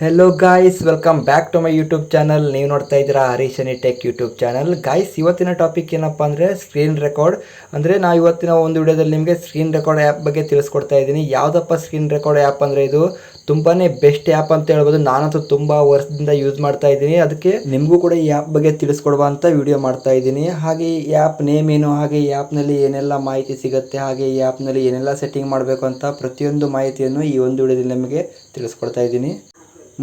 Hello guys, welcome back to my YouTube channel. ನೀವು ನೋಡ್ತಾ ಇದ್ದೀರಾ ಹರೀಶನಿ ಟೆಕ್ ಯೂಟ್ಯೂಬ್ ಚಾನಲ್. ಗಾಯ್ಸ್, ಇವತ್ತಿನ ಟಾಪಿಕ್ ಏನಪ್ಪ ಅಂದರೆ ಸ್ಕ್ರೀನ್ ರೆಕಾರ್ಡ್. ಅಂದರೆ ನಾವು ಇವತ್ತಿನ ಒಂದು ವಿಡಿಯೋದಲ್ಲಿ ನಿಮಗೆ ಸ್ಕ್ರೀನ್ ರೆಕಾರ್ಡ್ ಆ್ಯಪ್ ಬಗ್ಗೆ ತಿಳಿಸ್ಕೊಡ್ತಾ ಇದ್ದೀನಿ. ಯಾವುದಪ್ಪ ಸ್ಕ್ರೀನ್ ರೆಕಾರ್ಡ್ ಆ್ಯಪ್ ಅಂದರೆ ಇದು ತುಂಬಾ ಬೆಸ್ಟ್ ಆ್ಯಪ್ ಅಂತ ಹೇಳ್ಬೋದು. ನಾನಂತೂ ತುಂಬ ವರ್ಷದಿಂದ ಯೂಸ್ ಮಾಡ್ತಾ ಇದ್ದೀನಿ. ಅದಕ್ಕೆ ನಿಮಗೂ ಕೂಡ ಈ ಆ್ಯಪ್ ಬಗ್ಗೆ ತಿಳಿಸ್ಕೊಡುವ ಅಂತ ವಿಡಿಯೋ ಮಾಡ್ತಾ ಇದ್ದೀನಿ. ಹಾಗೆ ಈ ಆ್ಯಪ್ ನೇಮ್ ಏನು, ಹಾಗೆ ಈ ಆ್ಯಪ್ನಲ್ಲಿ ಏನೆಲ್ಲ ಮಾಹಿತಿ ಸಿಗುತ್ತೆ, ಹಾಗೆ ಈ ಆ್ಯಪ್ನಲ್ಲಿ ಏನೆಲ್ಲ ಸೆಟ್ಟಿಂಗ್ ಮಾಡಬೇಕು ಅಂತ ಪ್ರತಿಯೊಂದು ಮಾಹಿತಿಯನ್ನು ಈ ಒಂದು ವಿಡಿಯೋದಲ್ಲಿ ನಿಮಗೆ ತಿಳಿಸ್ಕೊಡ್ತಾ ಇದ್ದೀನಿ.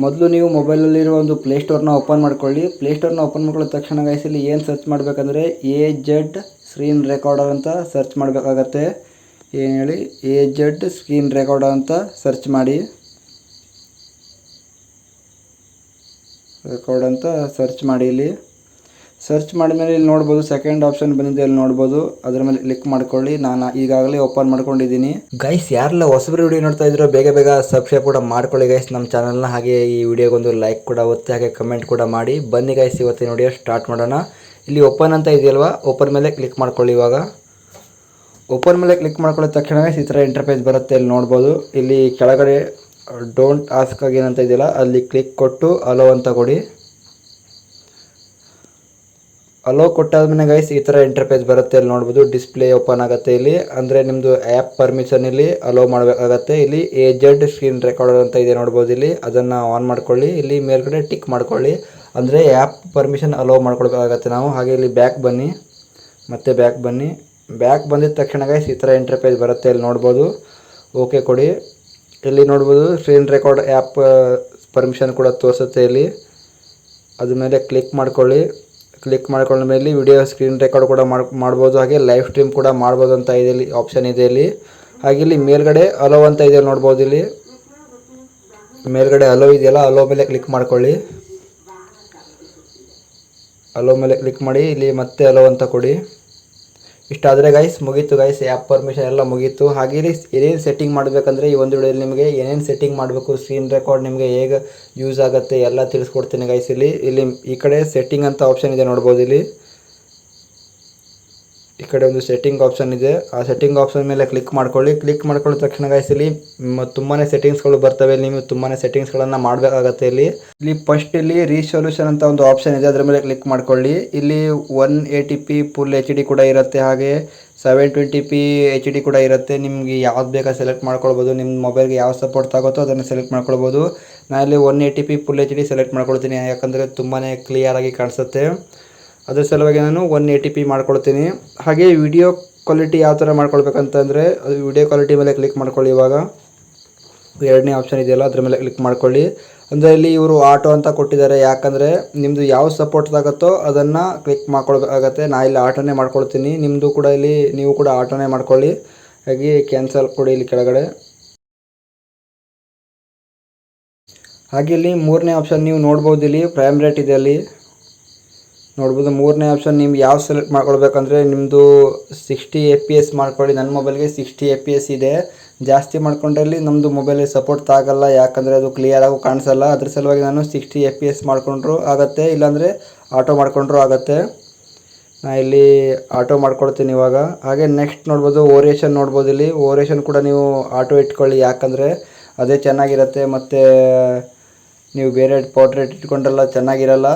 ಮೊದಲು ನೀವು ಮೊಬೈಲಲ್ಲಿರೋ ಒಂದು ಪ್ಲೇಸ್ಟೋರ್ನ ಓಪನ್ ಮಾಡ್ಕೊಳ್ಳಿ. ಪ್ಲೇಸ್ಟೋರ್ನ ಓಪನ್ ಮಾಡ್ಕೊಳ್ಳೋ ತಕ್ಷಣ ಗೈಸ್ ಇಲ್ಲಿ ಏನು ಸರ್ಚ್ ಮಾಡಬೇಕಂದ್ರೆ AZ ಸ್ಕ್ರೀನ್ ರೆಕಾರ್ಡರ್ ಅಂತ ಸರ್ಚ್ ಮಾಡಬೇಕಾಗತ್ತೆ. ಏನು ಹೇಳಿ, AZ ಸ್ಕ್ರೀನ್ ರೆಕಾರ್ಡರ್ ಅಂತ ಸರ್ಚ್ ಮಾಡಿ. ಸರ್ಚ್ ಮಾಡಿ. ಇಲ್ಲಿ ಸರ್ಚ್ ಮಾಡಿದ್ಮೇಲೆ ಇಲ್ಲಿ ನೋಡ್ಬೋದು ಸೆಕೆಂಡ್ ಆಪ್ಷನ್ ಬಂದಿದೆ, ಇಲ್ಲಿ ನೋಡ್ಬೋದು. ಅದರ ಮೇಲೆ ಕ್ಲಿಕ್ ಮಾಡ್ಕೊಳ್ಳಿ. ನಾನು ಈಗಾಗಲೇ ಓಪನ್ ಮಾಡ್ಕೊಂಡಿದ್ದೀನಿ. ಗೈಸ್, ಯಾರೆಲ್ಲ ಹೊಸಬ್ರು ವಿಡಿಯೋ ನೋಡ್ತಾ ಇದ್ರೋ ಬೇಗ ಸಬ್ಸ್ಕ್ರೈಬ್ ಕೂಡ ಮಾಡ್ಕೊಳ್ಳಿ ಗೈಸ್ ನಮ್ಮ ಚಾನಲ್ನ. ಹಾಗೆ ಈ ವಿಡಿಯೋಗೊಂದು ಲೈಕ್ ಕೂಡ ಒತ್ತಿ, ಹಾಗೆ ಕಮೆಂಟ್ ಕೂಡ ಮಾಡಿ. ಬನ್ನಿ ಗೈಸ್, ಇವತ್ತಿನ ವಿಡಿಯೋ ಸ್ಟಾರ್ಟ್ ಮಾಡೋಣ. ಇಲ್ಲಿ ಓಪನ್ ಅಂತ ಇದೆಯಲ್ವಾ, ಓಪನ್ ಮೇಲೆ ಕ್ಲಿಕ್ ಮಾಡ್ಕೊಳ್ಳಿ. ಇವಾಗ ಓಪನ್ ಮೇಲೆ ಕ್ಲಿಕ್ ಮಾಡ್ಕೊಳ್ಳೋ ತಕ್ಷಣ ಈ ಥರ ಇಂಟರ್ಫೇಸ್ ಬರುತ್ತೆ. ಇಲ್ಲಿ ನೋಡ್ಬೋದು. ಇಲ್ಲಿ ಕೆಳಗಡೆ ಡೋಂಟ್ ಆಸ್ಕ್ ಅಗೇನ್ ಅಂತ ಇದೆಯಲ್ಲ, ಅಲ್ಲಿ ಕ್ಲಿಕ್ ಕೊಟ್ಟು ಅಲೋ ಅಂತ ಕೊಡಿ. ಅಲೋ ಕೊಟ್ಟಾದ್ಮೇಲೆ ಗೈಸ್ ಈ ಥರ ಇಂಟರ್ಫೇಸ್ ಬರುತ್ತೆ. ಇಲ್ಲಿ ನೋಡ್ಬೋದು ಡಿಸ್ಪ್ಲೇ ಓಪನ್ ಆಗುತ್ತೆ. ಇಲ್ಲಿ ಅಂದರೆ ನಿಮ್ಮದು ಆ್ಯಪ್ ಪರ್ಮಿಷನ್ ಇಲ್ಲಿ ಅಲೋ ಮಾಡಬೇಕಾಗತ್ತೆ. ಇಲ್ಲಿ AZ ಸ್ಕ್ರೀನ್ ರೆಕಾರ್ಡರ್ ಅಂತ ಇದೆ ನೋಡ್ಬೋದು. ಇಲ್ಲಿ ಅದನ್ನು ಆನ್ ಮಾಡ್ಕೊಳ್ಳಿ. ಇಲ್ಲಿ ಮೇಲ್ಗಡೆ ಟಿಕ್ ಮಾಡ್ಕೊಳ್ಳಿ, ಅಂದರೆ ಆ್ಯಪ್ ಪರ್ಮಿಷನ್ ಅಲೋ ಮಾಡ್ಕೊಳ್ಬೇಕಾಗತ್ತೆ ನಾವು. ಹಾಗೆ ಇಲ್ಲಿ ಬ್ಯಾಕ್ ಬನ್ನಿ, ಮತ್ತೆ ಬ್ಯಾಕ್ ಬನ್ನಿ. ಬ್ಯಾಕ್ ಬಂದಿದ ತಕ್ಷಣ ಗೈಸ್ ಈ ಥರ ಇಂಟರ್ಫೇಸ್ ಬರುತ್ತೆ. ಇಲ್ಲಿ ನೋಡ್ಬೋದು, ಓಕೆ ಕೊಡಿ. ಇಲ್ಲಿ ನೋಡ್ಬೋದು ಸ್ಕ್ರೀನ್ ರೆಕಾರ್ಡ್ ಆ್ಯಪ್ ಪರ್ಮಿಷನ್ ಕೂಡ ತೋರಿಸುತ್ತೆ. ಇಲ್ಲಿ ಅದ್ರ ಮೇಲೆ ಕ್ಲಿಕ್ ಮಾಡ್ಕೊಳ್ಳಿ. ಕ್ಲಿಕ್ ಮಾಡ್ಕೊಂಡ ಮೇಲೆ ವಿಡಿಯೋ ಸ್ಕ್ರೀನ್ ರೆಕಾರ್ಡ್ ಕೂಡ ಮಾಡ್ಬೋದು, ಹಾಗೆ ಲೈವ್ ಸ್ಟ್ರೀಮ್ ಕೂಡ ಮಾಡ್ಬೋದು ಅಂತ ಇದೆ. ಇಲ್ಲಿ ಆಪ್ಷನ್ ಇದೆ. ಇಲ್ಲಿ ಹಾಗೆ ಇಲ್ಲಿ ಮೇಲ್ಗಡೆ ಅಲೋ ಅಂತ ಇದೆ ನೋಡ್ಬೋದು. ಇಲ್ಲಿ ಮೇಲ್ಗಡೆ ಅಲೋ ಇದೆಯಲ್ಲ, ಅಲೋ ಮೇಲೆ ಕ್ಲಿಕ್ ಮಾಡ್ಕೊಳ್ಳಿ. ಅಲೋ ಮೇಲೆ ಕ್ಲಿಕ್ ಮಾಡಿ. ಇಲ್ಲಿ ಮತ್ತೆ ಅಲೋ ಅಂತ ಕೊಡಿ. ಇಷ್ಟಾದರೆ ಗೈಸ್ ಮುಗೀತು ಗೈಸ್, ಆ್ಯಪ್ ಪರ್ಮಿಷನ್ ಎಲ್ಲ ಮುಗೀತು. ಹಾಗೆ ಇಲ್ಲಿ ಏನೇನು ಸೆಟ್ಟಿಂಗ್ ಮಾಡಬೇಕಂದ್ರೆ ಈ ಒಂದು ವಿಡಿಯೋದಲ್ಲಿ ನಿಮಗೆ ಏನೇನು ಸೆಟ್ಟಿಂಗ್ ಮಾಡಬೇಕು, ಸ್ಕ್ರೀನ್ ರೆಕಾರ್ಡ್ ನಿಮಗೆ ಹೇಗೆ ಯೂಸ್ ಆಗುತ್ತೆ ಎಲ್ಲ ತಿಳಿಸ್ಕೊಡ್ತೀನಿ ಗೈಸ್. ಇಲ್ಲಿ ಈ ಕಡೆ ಸೆಟ್ಟಿಂಗ್ ಅಂತ ಆಪ್ಷನ್ ಇದೆ ನೋಡ್ಬೋದು. ಇಲ್ಲಿ ಈ ಕಡೆ ಒಂದು ಸೆಟ್ಟಿಂಗ್ ಆಪ್ಷನ್ ಇದೆ. ಆ ಸೆಟ್ಟಿಂಗ್ ಆಪ್ಷನ್ ಮೇಲೆ ಕ್ಲಿಕ್ ಮಾಡ್ಕೊಳ್ಳಿ. ಕ್ಲಿಕ್ ಮಾಡ್ಕೊಳ್ಳೋ ತಕ್ಷಣ ಗೈಸ್ ಇಲ್ಲಿ ತುಂಬಾ ಸೆಟ್ಟಿಂಗ್ಸ್ಗಳು ಬರ್ತವೆ. ನೀವು ತುಂಬಾ ಸೆಟ್ಟಿಂಗ್ಸ್ಗಳನ್ನು ಮಾಡಬೇಕಾಗತ್ತೆ. ಇಲ್ಲಿ ಫಸ್ಟ್ ಇಲ್ಲಿ ರೀಸೊಲ್ಯೂಷನ್ ಅಂತ ಒಂದು ಆಪ್ಷನ್ ಇದೆ, ಅದರ ಮೇಲೆ ಕ್ಲಿಕ್ ಮಾಡ್ಕೊಳ್ಳಿ. ಇಲ್ಲಿ 180p ಫುಲ್ HD ಕೂಡ ಇರುತ್ತೆ, ಹಾಗೆ 720p HD ಕೂಡ ಇರುತ್ತೆ. ನಿಮಗೆ ಯಾವ್ದು ಬೇಕಾ ಸೆಲೆಕ್ಟ್ ಮಾಡ್ಕೊಳ್ಬೋದು. ನಿಮ್ಮ ಮೊಬೈಲ್ಗೆ ಯಾವ ಸಪೋರ್ಟ್ ಆಗುತ್ತೋ ಅದನ್ನು ಸೆಲೆಕ್ಟ್ ಮಾಡ್ಕೊಳ್ಬೋದು. ನಾನಿಲ್ಲಿ 180p ಫುಲ್ HD ಸೆಲೆಕ್ಟ್ ಮಾಡ್ಕೊಳ್ತೀನಿ, ಯಾಕಂದರೆ ತುಂಬಾ ಕ್ಲಿಯರಾಗಿ ಕಾಣಿಸುತ್ತೆ. ಅದ್ರ ಸಲುವಾಗಿ ನಾನು 180p ಮಾಡ್ಕೊಳ್ತೀನಿ. ಹಾಗೆ ವಿಡಿಯೋ ಕ್ವಾಲಿಟಿ ಯಾವ ಥರ ಮಾಡ್ಕೊಳ್ಬೇಕಂತಂದರೆ ಅದು ವಿಡಿಯೋ ಕ್ವಾಲಿಟಿ ಮೇಲೆ ಕ್ಲಿಕ್ ಮಾಡ್ಕೊಳ್ಳಿ. ಇವಾಗ ಎರಡನೇ ಆಪ್ಷನ್ ಇದೆಯಲ್ಲ, ಅದ್ರ ಮೇಲೆ ಕ್ಲಿಕ್ ಮಾಡ್ಕೊಳ್ಳಿ. ಅಂದರೆ ಇಲ್ಲಿ ಇವರು ಆಟೋ ಅಂತ ಕೊಟ್ಟಿದ್ದಾರೆ, ಯಾಕಂದರೆ ನಿಮ್ಮದು ಯಾವ ಸಪೋರ್ಟ್ ಆಗುತ್ತೋ ಅದನ್ನು ಕ್ಲಿಕ್ ಮಾಡ್ಕೊಳ್ಬೇಕಾಗತ್ತೆ. ನಾ ಇಲ್ಲಿ ಆಟೋನೇ ಮಾಡ್ಕೊಳ್ತೀನಿ. ನಿಮ್ಮದು ಕೂಡ ಇಲ್ಲಿ ನೀವು ಕೂಡ ಆಟೋನೇ ಮಾಡ್ಕೊಳ್ಳಿ. ಹಾಗೆ ಕ್ಯಾನ್ಸಲ್ ಕೊಡಿ ಇಲ್ಲಿ ಕೆಳಗಡೆ. ಹಾಗೆ ಇಲ್ಲಿ ಮೂರನೇ ಆಪ್ಷನ್ ನೀವು ನೋಡ್ಬೋದು, ಇಲ್ಲಿ ಫ್ರೇಮ್ ರೇಟ್ ಇದೆ. ಅಲ್ಲಿ ನೋಡ್ಬೋದು ಮೂರನೇ ಆಪ್ಷನ್ ನಿಮ್ಗೆ ಯಾವ ಸೆಲೆಕ್ಟ್ ಮಾಡ್ಕೊಳ್ಬೇಕಂದ್ರೆ ನಿಮ್ಮದು 60 FPS ಮಾಡ್ಕೊಳ್ಳಿ. ನನ್ನ ಮೊಬೈಲ್ಗೆ 60 FPS ಇದೆ. ಜಾಸ್ತಿ ಮಾಡ್ಕೊಂಡ್ರಲ್ಲಿ ನಮ್ಮದು ಮೊಬೈಲಿಗೆ ಸಪೋರ್ಟ್ ಆಗಲ್ಲ, ಯಾಕಂದರೆ ಅದು ಕ್ಲಿಯರಾಗೂ ಕಾಣಿಸಲ್ಲ. ಅದ್ರ ಸಲುವಾಗಿ ನಾನು 60 FPS ಮಾಡ್ಕೊಂಡ್ರು ಆಗುತ್ತೆ, ಇಲ್ಲಾಂದರೆ ಆಟೋ ಮಾಡ್ಕೊಂಡ್ರು ಆಗುತ್ತೆ. ನಾನು ಇಲ್ಲಿ ಆಟೋ ಮಾಡ್ಕೊಳ್ತೀನಿ ಇವಾಗ. ಹಾಗೆ ನೆಕ್ಸ್ಟ್ ನೋಡ್ಬೋದು ಓರೇಷನ್ ನೋಡ್ಬೋದು. ಇಲ್ಲಿ ಓರೇಷನ್ ಕೂಡ ನೀವು ಆಟೋ ಇಟ್ಕೊಳ್ಳಿ, ಯಾಕಂದರೆ ಅದೇ ಚೆನ್ನಾಗಿರುತ್ತೆ. ಮತ್ತು ನೀವು ಬೇರೆ ಪೋರ್ಟ್ರೇಟ್ ಇಟ್ಕೊಂಡ್ರೆಲ್ಲ ಚೆನ್ನಾಗಿರಲ್ಲ.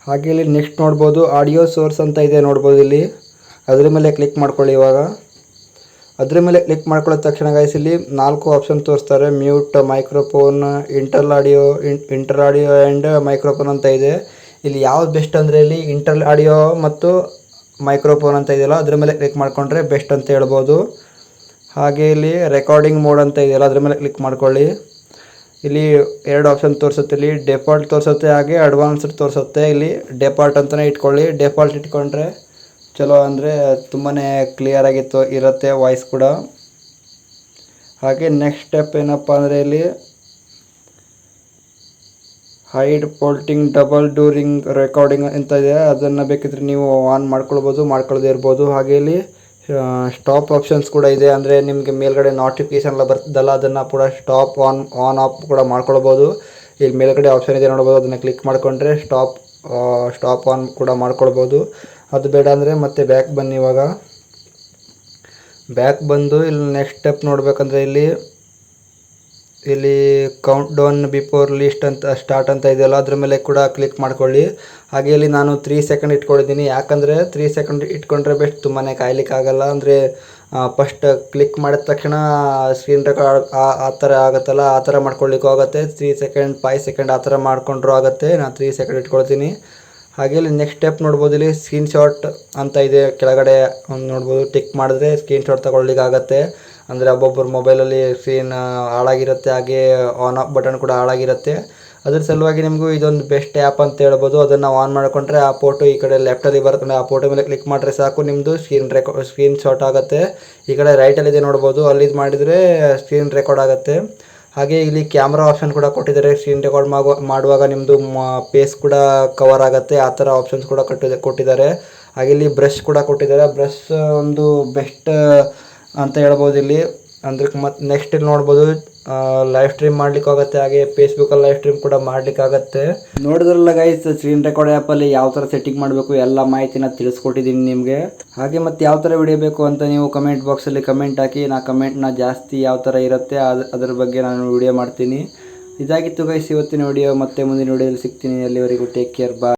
ಹಾಗೆ ಇಲ್ಲಿ ನೆಕ್ಸ್ಟ್ ನೋಡ್ಬೋದು ಆಡಿಯೋ ಸೋರ್ಸ್ ಅಂತ ಇದೆ ನೋಡ್ಬೋದು. ಇಲ್ಲಿ ಅದ್ರ ಮೇಲೆ ಕ್ಲಿಕ್ ಮಾಡ್ಕೊಳ್ಳಿ. ಇವಾಗ ಅದ್ರ ಮೇಲೆ ಕ್ಲಿಕ್ ಮಾಡ್ಕೊಳ್ಳೋ ತಕ್ಷಣ ಗೈಸ್ ಇಲ್ಲಿ 4 ಆಪ್ಷನ್ ತೋರಿಸ್ತಾರೆ. Mute, microphone, inter audio and microphone ಅಂತ ಇದೆ. ಇಲ್ಲಿ ಯಾವ್ದು ಬೆಸ್ಟ್ ಅಂದರೆ ಇಲ್ಲಿ ಇಂಟರ್ ಆಡಿಯೋ ಮತ್ತು ಮೈಕ್ರೋಫೋನ್ ಅಂತ ಇದೆಯಲ್ಲ, ಅದ್ರ ಮೇಲೆ ಕ್ಲಿಕ್ ಮಾಡಿಕೊಂಡ್ರೆ ಬೆಸ್ಟ್ ಅಂತ ಹೇಳ್ಬೋದು. ಹಾಗೆ ಇಲ್ಲಿ ರೆಕಾರ್ಡಿಂಗ್ ಮೋಡ್ ಅಂತ ಇದೆಯಲ್ಲ, ಅದ್ರ ಮೇಲೆ ಕ್ಲಿಕ್ ಮಾಡ್ಕೊಳ್ಳಿ. ಇಲ್ಲಿ 2 ಆಪ್ಷನ್ ತೋರಿಸುತ್ತೆ. ಇಲ್ಲಿ ಡೆಫಾಲ್ಟ್ ತೋರಿಸುತ್ತೆ, ಹಾಗೆ ಅಡ್ವಾನ್ಸ್ಡ್ ತೋರಿಸುತ್ತೆ. ಇಲ್ಲಿ ಡೆಫಾಲ್ಟ್ ಅಂತಲೇ ಇಟ್ಕೊಳ್ಳಿ. ಡೆಫಾಲ್ಟ್ ಇಟ್ಕೊಂಡ್ರೆ ಚಲೋ, ಅಂದರೆ ತುಂಬಾ ಕ್ಲಿಯರಾಗಿ ಇರುತ್ತೆ ವಾಯ್ಸ್ ಕೂಡ. ಹಾಗೆ ನೆಕ್ಸ್ಟ್ ಸ್ಟೆಪ್ ಏನಪ್ಪ ಅಂದರೆ ಇಲ್ಲಿ ಹೈಡ್ ಫೋಲ್ಟಿಂಗ್ ಡಬಲ್ ಡ್ಯೂರಿಂಗ್ ರೆಕಾರ್ಡಿಂಗ್ ಅಂತ ಇದೆ, ಅದನ್ನು ಬೇಕಿದ್ರೆ ನೀವು ಆನ್ ಮಾಡ್ಕೊಳ್ಳೋದೇ ಇರ್ಬೋದು. ಹಾಗೆ ಇಲ್ಲಿ ಸ್ಟಾಪ್ ಆಪ್ಷನ್ಸ್ ಕೂಡ ಇದೆ, ಅಂದರೆ ನಿಮಗೆ ಮೇಲ್ಗಡೆ ನೋಟಿಫಿಕೇಶನ್ ಎಲ್ಲ ಬರ್ತದಲ್ಲ, ಅದನ್ನು ಕೂಡ ಸ್ಟಾಪ್ ಆನ್ ಆಫ್ ಕೂಡ ಮಾಡ್ಕೊಳ್ಬೋದು. ಇಲ್ಲಿ ಮೇಲ್ಗಡೆ ಆಪ್ಷನ್ ಇದೆ ನೋಡ್ಬೋದು, ಅದನ್ನು ಕ್ಲಿಕ್ ಮಾಡಿಕೊಂಡ್ರೆ ಸ್ಟಾಪ್ ಆನ್ ಕೂಡ ಮಾಡ್ಕೊಳ್ಬೋದು. ಅದು ಬೇಡ ಅಂದರೆ ಮತ್ತೆ ಬ್ಯಾಕ್ ಬನ್ನಿ. ಇವಾಗ ಬ್ಯಾಕ್ ಬಂದು ಇಲ್ಲಿ ನೆಕ್ಸ್ಟ್ ಸ್ಟೆಪ್ ನೋಡಬೇಕಂದ್ರೆ ಇಲ್ಲಿ ಇಲ್ಲಿ ಕೌಂಟ್ ಡೌನ್ ಬಿಫೋರ್ ಲಿಸ್ಟ್ ಅಂತ ಸ್ಟಾರ್ಟ್ ಅಂತ ಇದೆಯಲ್ಲ ಅದ್ರ ಮೇಲೆ ಕೂಡ ಕ್ಲಿಕ್ ಮಾಡ್ಕೊಳ್ಳಿ. ಹಾಗೆ ಇಲ್ಲಿ ನಾನು 3 ಸೆಕೆಂಡ್ ಇಟ್ಕೊಂಡಿದ್ದೀನಿ. ಯಾಕಂದರೆ 3 ಸೆಕೆಂಡ್ ಇಟ್ಕೊಂಡ್ರೆ ಬೆಸ್ಟ್, ತುಂಬಾ ಕಾಯ್ಲಿಕ್ಕೆ ಆಗಲ್ಲ. ಅಂದರೆ ಫಸ್ಟ್ ಕ್ಲಿಕ್ ಮಾಡಿದ ತಕ್ಷಣ ಸ್ಕ್ರೀನ್ ರೆಕಾರ್ಡ್ ಆ ಥರ ಆಗುತ್ತಲ್ಲ, ಆ ಥರ ಮಾಡ್ಕೊಳ್ಳಿಕ್ಕೂ ಆಗುತ್ತೆ. 3 ಸೆಕೆಂಡ್ 5 ಸೆಕೆಂಡ್ ಆ ಥರ ಮಾಡ್ಕೊಂಡ್ರೂ ಆಗುತ್ತೆ. ನಾನು 3 ಸೆಕೆಂಡ್ ಇಟ್ಕೊಳ್ತೀನಿ. ಹಾಗೆ ಇಲ್ಲಿ ನೆಕ್ಸ್ಟ್ ಸ್ಟೆಪ್ ನೋಡ್ಬೋದು, ಇಲ್ಲಿ ಸ್ಕ್ರೀನ್ಶಾಟ್ ಅಂತ ಇದೆ ಕೆಳಗಡೆ ನೋಡ್ಬೋದು. ಟಿಕ್ ಮಾಡಿದ್ರೆ ಸ್ಕ್ರೀನ್ಶಾಟ್ ತಗೊಳ್ಳಿಕ್ಕೆ ಆಗುತ್ತೆ. ಅಂದರೆ ಒಬ್ಬೊಬ್ಬರ ಮೊಬೈಲಲ್ಲಿ ಸ್ಕ್ರೀನ್ ಹಾಳಾಗಿರುತ್ತೆ, ಹಾಗೆ ಆನ್ ಆಫ್ ಬಟನ್ ಕೂಡ ಹಾಳಾಗಿರುತ್ತೆ. ಅದ್ರ ಸಲುವಾಗಿ ನಿಮಗೂ ಇದೊಂದು ಬೆಸ್ಟ್ ಆ್ಯಪ್ ಅಂತ ಹೇಳ್ಬೋದು. ಅದನ್ನು ಆನ್ ಮಾಡಿಕೊಂಡ್ರೆ ಆ ಫೋಟೋ ಈ ಕಡೆ ಲೆಫ್ಟಲ್ಲಿ ಬರುತ್ತೆ, ಆ ಫೋಟೋ ಮೇಲೆ ಕ್ಲಿಕ್ ಮಾಡಿದ್ರೆ ಸಾಕು, ನಿಮ್ಮದು ಸ್ಕ್ರೀನ್ ಶಾಟ್ ಆಗುತ್ತೆ. ಈ ಕಡೆ ರೈಟಲ್ಲಿದೆ ನೋಡ್ಬೋದು, ಅಲ್ಲಿ ಮಾಡಿದರೆ ಸ್ಕ್ರೀನ್ ರೆಕಾರ್ಡ್ ಆಗುತ್ತೆ. ಹಾಗೆ ಇಲ್ಲಿ ಕ್ಯಾಮ್ರಾ ಆಪ್ಷನ್ ಕೂಡ ಕೊಟ್ಟಿದ್ದಾರೆ. ಸ್ಕ್ರೀನ್ ರೆಕಾರ್ಡ್ ಮಾಡುವಾಗ ನಿಮ್ಮದು ಫೇಸ್ ಕೂಡ ಕವರ್ ಆಗುತ್ತೆ, ಆ ಥರ ಆಪ್ಷನ್ಸ್ ಕೂಡ ಕೊಟ್ಟಿದ್ದಾರೆ. ಹಾಗೆ ಇಲ್ಲಿ ಬ್ರಷ್ ಕೂಡ ಕೊಟ್ಟಿದ್ದಾರೆ. ಬ್ರಷ್ ಒಂದು ಬೆಸ್ಟ್ ಅಂತ ಹೇಳ್ಬೋದು ಇಲ್ಲಿ. ಅಂದ್ರೆ ಮತ್ತು ನೆಕ್ಸ್ಟ್ ಇಲ್ಲಿ ನೋಡ್ಬೋದು ಲೈವ್ ಸ್ಟ್ರೀಮ್ ಮಾಡ್ಲಿಕ್ಕಾಗುತ್ತೆ, ಹಾಗೆ ಫೇಸ್ಬುಕ್ಕಲ್ಲಿ ಲೈವ್ ಸ್ಟ್ರೀಮ್ ಕೂಡ ಮಾಡ್ಲಿಕ್ಕಾಗತ್ತೆ. ನೋಡಿದ್ರಲ್ಲ ಗೈಸ್, ಸ್ಕ್ರೀನ್ ರೆಕಾರ್ಡ್ ಆ್ಯಪಲ್ಲಿ ಯಾವ ಥರ ಸೆಟ್ಟಿಂಗ್ ಮಾಡಬೇಕು ಎಲ್ಲ ಮಾಹಿತಿನ ತಿಳಿಸ್ಕೊಟ್ಟಿದ್ದೀನಿ ನಿಮಗೆ. ಹಾಗೆ ಮತ್ತು ಯಾವ ಥರ ವಿಡಿಯೋ ಬೇಕು ಅಂತ ನೀವು ಕಮೆಂಟ್ ಬಾಕ್ಸಲ್ಲಿ ಕಮೆಂಟ್ ಹಾಕಿ, ನಾ ಕಮೆಂಟ್ನ ಜಾಸ್ತಿ ಯಾವ ಥರ ಇರುತ್ತೆ ಅದ್ರ ಬಗ್ಗೆ ನಾನು ವಿಡಿಯೋ ಮಾಡ್ತೀನಿ. ಇದಾಗಿತ್ತು ಗೈಸ್ ಇವತ್ತಿನ ವಿಡಿಯೋ. ಮತ್ತೆ ಮುಂದಿನ ವಿಡಿಯೋದಲ್ಲಿ ಸಿಗ್ತೀನಿ. ಅಲ್ಲಿವರೆಗೂ ಟೇಕ್ ಕೇರ್, ಬಾಯ್.